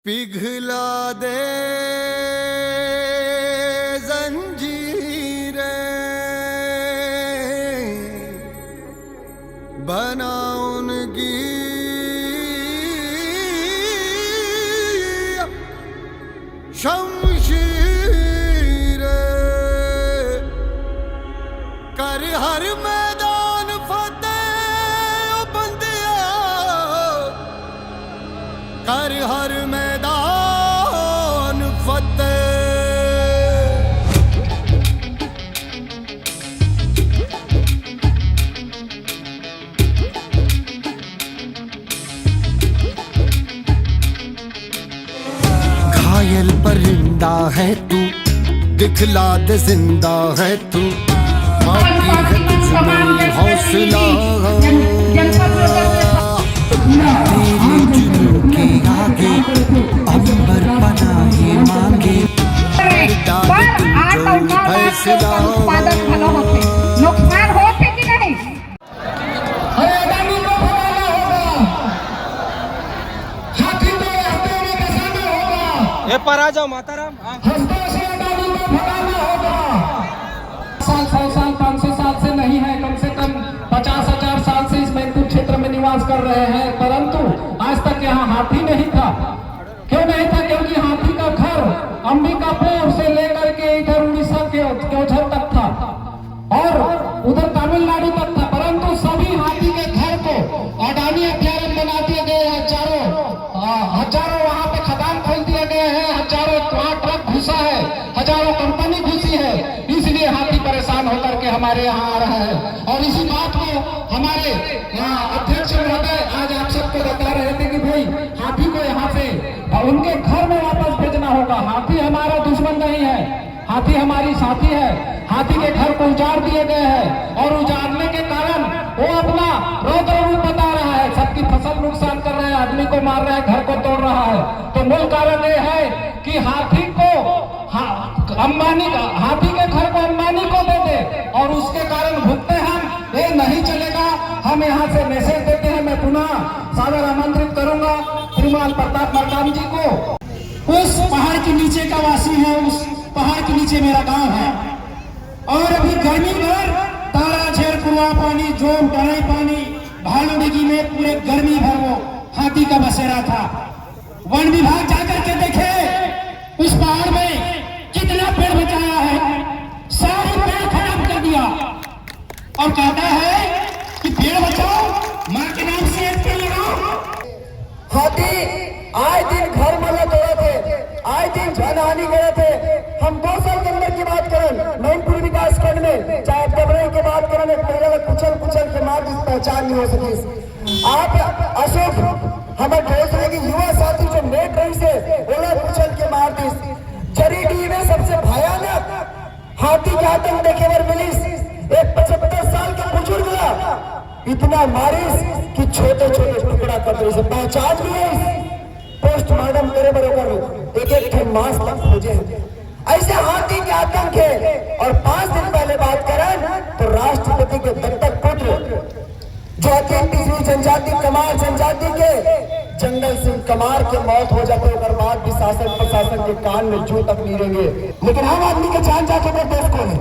पिघला दे जंजीरें, बना उनकी शमशीरें, कर हर मैदान फतेह बंदिया, कर हर मैदान फतेह। घायल परिंदा है तू, दिखला दे जिंदा है तू, बाकी है तुझमें हौसला, तेरे जुनून के आगे अंबर पनाहे मांगे, डाल तू जो फैसला। नुकसान होते कि नहीं? ये पर आ जाओ माताराम। साल 100 साल 500 साल से नहीं है, कम से कम 50,000 साल से इस मैनपुर क्षेत्र में निवास कर रहे हैं, परंतु आज तक यहाँ हाथी नहीं था। क्यों नहीं था? क्योंकि हाथी का घर अंबिकापुर से लेकर के इधर उड़ीसा के ओझर तक था और उधर तमिलनाडु तक था, परंतु सभी हाथी के घर को अडानी अभ्यारण्य बना दिए गए हैं। हजारों वहाँ पे खदान खोल दिए गए हैं, हजारों वहाँ ट्रक घुसा है, हजारों कंपनी घुसी है, इसलिए हाथी परेशान होकर के हमारे यहाँ आ रहा है। और इसी बात को हमारे यहाँ अध्यक्ष महोदय आज आप सबको बता रहे थे कि भाई हाथी को यहाँ से उनके घर में वापस भेजना होगा। हाथी हमारा दुश्मन नहीं है, हाथी हमारी साथी है। हाथी के घर को उजाड़ दिए गए हैं और उजाड़ने के कारण वो अपना रौद्र रूप बता रहा है, सबकी फसल नुकसान कर रहा है, आदमी को मार रहा है, घर को तोड़ रहा है। तो मूल कारण ये है कि हाथी को अंबानी, हाथी के घर को अंबानी को दे दे और उसके कारण भुगते हम। ये नहीं चलेगा। हम यहाँ से मैसेज देते हैं। मैं पुनः सादर आमंत्रित करूंगा श्रीमान प्रताप मरकाम जी को। उस पहाड़ के नीचे का वासी है, उस पहाड़ के नीचे मेरा गांव है और अभी गर्मी भर तारा झेर कुआ पानी जोम टराई पानी भालूडिगी में पूरे गर्मी भर वो हाथी का बसेरा था। वन विभाग जाकर के देखे उस पहाड़ में कितना पेड़ बचाया है, सारे पेड़ खराब कर दिया और कहता है कि पेड़ बचाओ, मां के नाम से एक पेड़ लगाओ। हाथी आए दिन घर मल्ला तोड़े थे, आए दिन जानहानि गए थे। हम 2 साल के अंदर की बात करें मैनपुर विकास खंड में, चाहे डबरई की बात करें, कुचल कुचल के मार जिस पहचान नहीं हो सकी। आप अशोक हमें ढोस रहे कि युवा साथी जो नेट रही से ओला कुचल के मार दी। जरीडी में सबसे भयानक हाथी के आतंक देखे वर मिली। एक 75 साल का बुजुर्ग इतना मारिस कि छोटे छोटे टुकड़ा कर दो। पहचान भी है, पोस्टमार्टम करे बरोबर एक मास तक खोजे। ऐसे हाथी के आतंक है। और 5 दिन पहले बात करें तो राष्ट्रपति के दत्तक पुत्र जो अति पिछड़ी जनजाति कमार जनजाति के जंगल सिंह कमार के मौत हो जाते और बाद भी शासन प्रशासन के कान में जू तक नहीं रहेंगे। लेकिन हम आदमी के जान जाके तो दोस्त कौन है?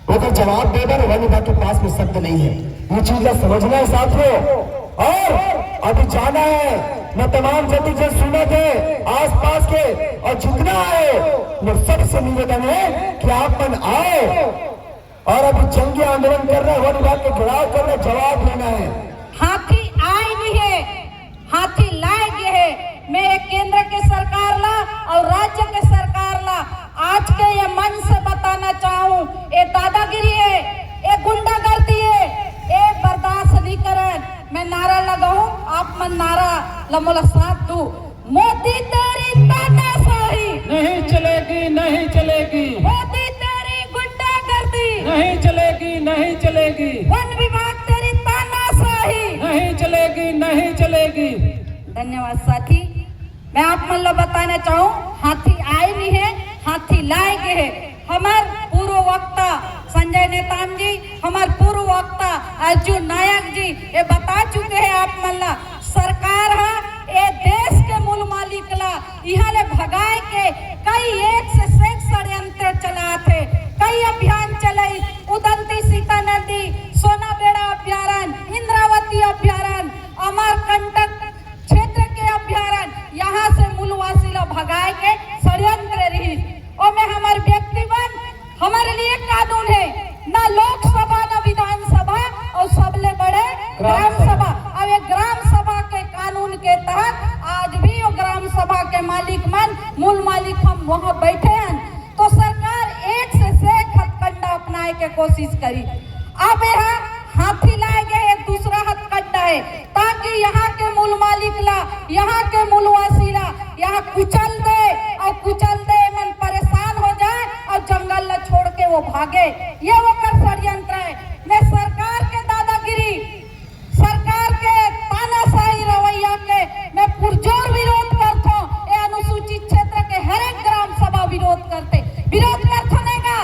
अगर जवाब देगा वन विभाग के पास में शब्द नहीं है। ये चीजें समझना है साथियों। और अभी जाना है, मैं तमाम जतिजन सुने थे आसपास के और जितना आए वो सबसे निवेदन है कि आप मन आए और अभी जंगी आंदोलन कर रहे वन विभाग के घिराव कर रहे, जवाब लेना है। हाथी आए भी है, हाथी लाए गए है। मैं केंद्र के सरकार ला और राज्य के सरकार ला आज के ये मन से बताना चाहूँ, ये दादागिरी है, ये गुंडागर्दी है, ये बर्दाश्त नहीं करें। मैं नारा लगाऊं, आप मन नारा लमोला साथ दू। मोदी तेरी तानाशाही नहीं चलेगी, नहीं चलेगी। मोदी तेरी गुंडागर्दी नहीं चलेगी, नहीं चलेगी। वन विभाग तेरी तानाशाही नहीं चलेगी, नहीं चलेगी। धन्यवाद साथी। मैं आप मन लो बताना चाहूँ, हाथी आए भी है, हाथी लाए गए है। हमार पूर्व वक्ता संजय नेताम जी, हमारे पूर्व वक्ता अर्जुन नायक जी ये बता चुके हैं आप मल्ला सरकार है ये देश के मूल मालिक ला के मालिक मन मूल मालिक हम वहाँ बैठे हैं। तो सरकार एक से एक हथकंडा अपनाए के कोशिश करी। अब यहाँ हाथी लाए गए एक दूसरा हथकंडा है ताकि यहाँ के मूल मालिक ला, यहाँ के मूलवासी ला यहाँ कुचल दे मन परेशान हो जाए और जंगल ला छोड़ के वो भागे। ये वो कर षड्यंत्र है। मैं सरकार के दादागिरी, सरकार के तानाशाही रवैया के मैं पुरजोर विरोध करता हूँ। ये अनुसूचित क्षेत्र के हर एक ग्राम सभा विरोध करते नेगा,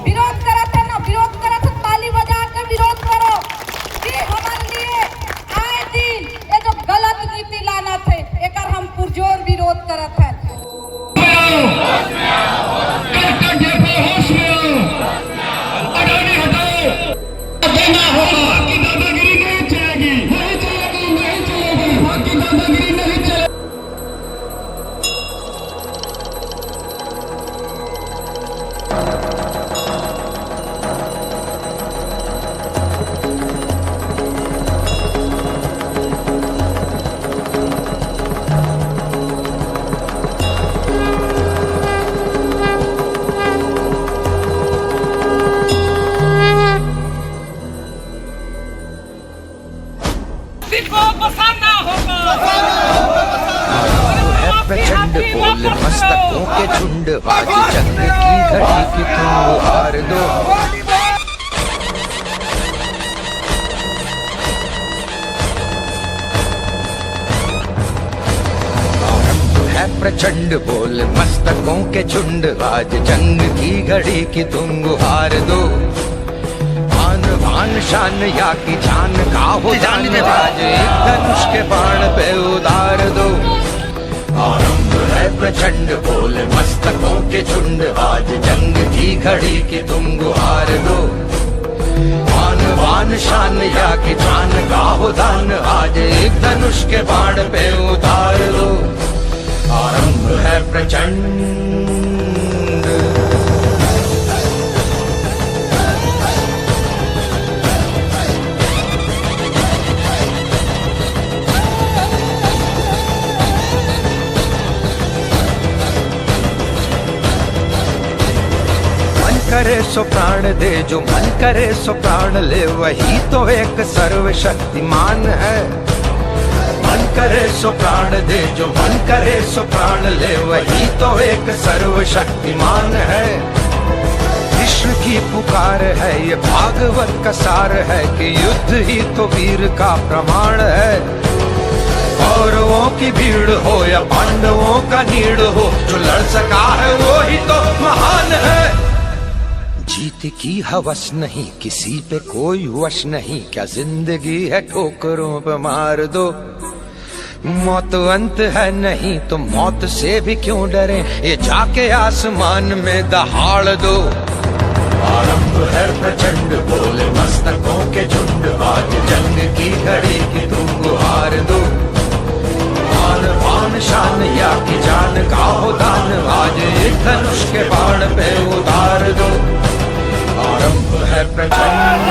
विरोध करते ना, विरोध करते ताली बजा के विरोध करो कि हमारे लिए आए दिन ये जो गलत नीति लाना थे एक हम पुरजोर विरोध करते हैं। देना होगा कि दादागिरी नहीं चलेगी, नहीं चलेगी, नहीं चलेगी, बाकी दादागिरी नहीं चलेगी। प्रचंड बोल मस्तकों के झुंड, आज जंग की घड़ी की तुम हार दो। है प्रचंड बोल मस्तकों के झुंड, आज जंग की घड़ी की तुम हार दो। आन बान शान या की जान का हो जान, आज एक धनुष के बाण पे उतार दो। आरंभ है प्रचंड बोल मस्तकों के झुंड, आज जंग की घड़ी की तुम गुहार दो। आन बान शान या की जान का हो दान, आज एक धनुष के बाण पे उतार दो। आरंभ है प्रचंड। करे सो प्राण दे, जो मन करे सो प्राण ले, वही तो एक सर्वशक्तिमान है। मन करे सो प्राण दे, जो मन करे सो प्राण ले, वही तो एक सर्वशक्तिमान है। कृष्ण की पुकार है, ये भागवत का सार है कि युद्ध ही तो वीर का प्रमाण है। कौरवों की भीड़ हो या पांडवों का नीड़ हो, जो लड़ सका है वो ही तो महान है। जीत की हवस नहीं, किसी पे कोई वश नहीं, क्या जिंदगी है ठोकरों पे मार दो। मौत अंत है नहीं तो मौत से भी क्यों डरे, ये जाके आसमान में दहाड़ दो। आरंभ है प्रचंड बोले मस्तकों के झुंड, आज जंग की घड़ी की तुम गुहार दो। आन बान शान या की जान का हो दान, आज एक धनुष के बाण पे उतार दो। आरंभ है प्रचंड।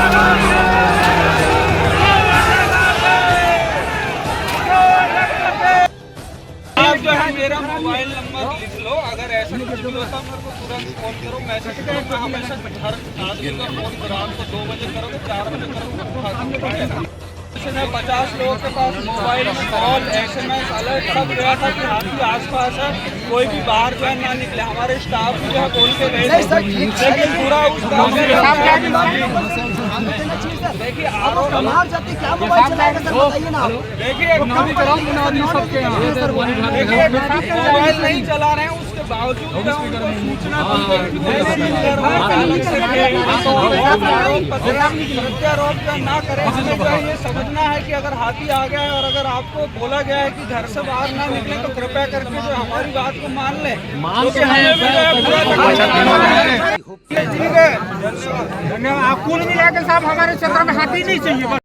आप जो है मेरा मोबाइल नंबर लिख लो, अगर ऐसा कुछ भी होता मेरे को तुरंत फोन करो, मैसेज करो। मैं हमेशा हर आदमी का फोन रात को 2 बजे करो, 4 बजे करो। 50 लोगों के पास मोबाइल में कॉल, SMS, अलर्ट सब गया था कि हाथी आसपास है, कोई भी बाहर जो है ना निकले। हमारे स्टाफ जो है बोल के गए, लेकिन पूरा उसका देखिए मोबाइल नहीं चला रहे हैं, उसके बावजूद सूचना प्रत्यारोप ना करें। हमें जो है ये समझना है कि अगर हाथी आ गया है और अगर आपको बोला गया है कि घर से बाहर ना निकले, तो कृपया करके जो हमारी बात को मान लें। धन्यवाद। कुल मिला के साहब हमारे क्षेत्र में हाथी नहीं चाहिए।